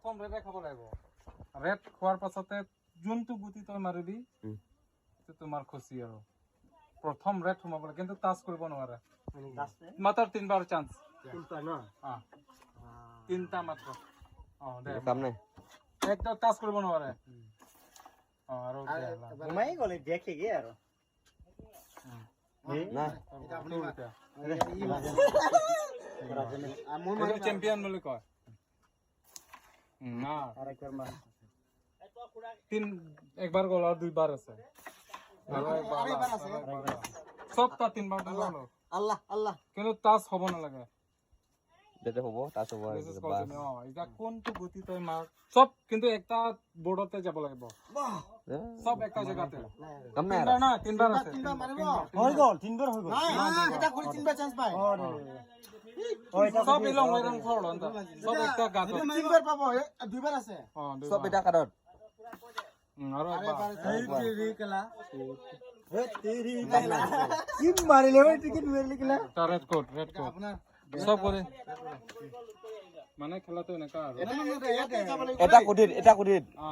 প্ৰথম ৰেডে খাব লাগিব ৰেড খোৱাৰ পাছতে যোনটো গুটি তই মাৰিবি তোমাৰ খুচি আৰু প্ৰথম ৰেড সোমাব লাগে কিন্তু টাচ কৰিব নোৱাৰে মাত্ৰ 3বাৰ চান্স তিনটা মাত্ৰ দে কাম নাই একদম টাচ কৰিব নোৱাৰে আৰু ঘুমাই গ'লে দেখেগে আৰু নাই এইটো চেম্পিয়ন বুলি কয় না একবাৰ গ'ল আৰু 2বাৰ আছে সবটা 3বাৰ আল্লাহ আল্লাহ কিন্তু টাচ হ'ব নালাগে যেতে হ'ব টাচ হ'ব এটা কোনটো গুটি তই মাৰ সব কিন্তু একটা বোৰ্ডতে যাব লাগিব সব একটা জায়গাতে কাম নাই না 3বাৰ আছে হৈ গ'ল 3বাৰ হৈ গ'ল এটা কৰি 3বাৰ চান্স পায় সব ইলং ওইৰং ফল সব একটা গাত 3বাৰ পাব 2বাৰ আছে সব এটা কাটত আৰু একবাৰ তেৰি কেলা তেৰি কেলা কি মাৰিলে ওই টিকেট মাৰিলে কেলা ৰেড কোড আপোনাৰ সব কৰে মানে খেলাটো এনেকা আৰু এটা কুটিত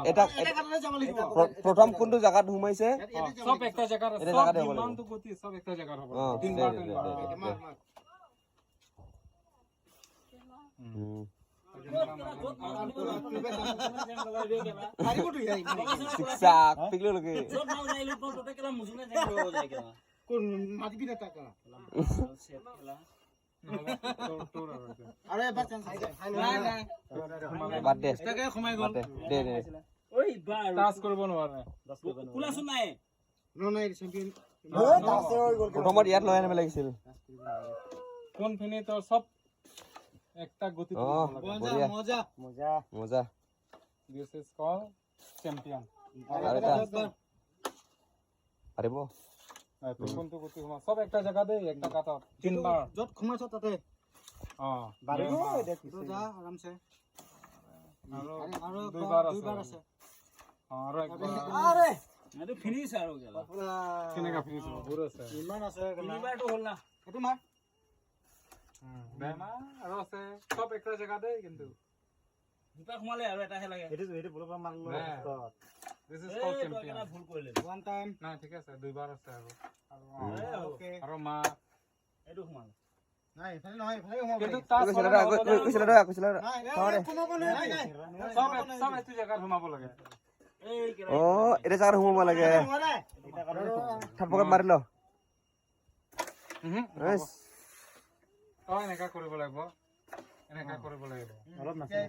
এটা প্ৰথম কোনটো জায়গাত ঘুমাইছে সব একটা জায়গা আছে সব বিমানটো গতি সব একটা জায়গা হ'ব 3বাৰ শিক্ষক পিকলো লগে কোন মাটি না টাকা আরে এবার চান্স নাই নাই বাদ দে টাকা কমাই গ'ল দে ওই টাচ কৰিব নোৱাৰে কুলাছ নাই নাই চ্যাম্পিয়ন প্ৰথমত ইয়াত লৈ আনিব লাগিছিল কোন ফিনি তো সব একটা গতি মজা মজা মজা মজা দিস ইজ কল চ্যাম্পিয়ন আরেব তুই কোনটো গতি হোমা সব একটা জায়গা দে একটা কাটা 3বাৰ যত ঘুমাইছ তাতে বাৰিব দেখো যা আৰামছে আৰু 2বাৰ আছে আৰু একবাৰ আৰে এটো ফিনিশ আৰু গেলা কেনেকা ফিনিশ হ'ব দূৰ আছে ইমান আছে 3বাৰটো হ'ল না এটো মাৰ বেমা আৰু আছে সব একটা জায়গা দে কিন্তু দুটা ঘুমালে আৰু এটাহে লাগে এটো বলব মাৰলো দিস ইজ কল চ্যাম্পিয়ন ভুল কৰিলে ওয়ান টাইম না ঠিক আছে 2বাৰ আছে আৰু ওকে আৰু মা এটো ঘুমালে নাই এফালে নহয় এফালে ঘুমাব কিন্তু টাচ কৈছিল সব এইটো জায়গা ঘুমাব লাগে ও এটা জায়গা ঘুমাব লাগে থাপকত মাৰি ল তই এনেকা কৰিব লাগিব এনেকা কৰিব লাগিব অলপ নাছে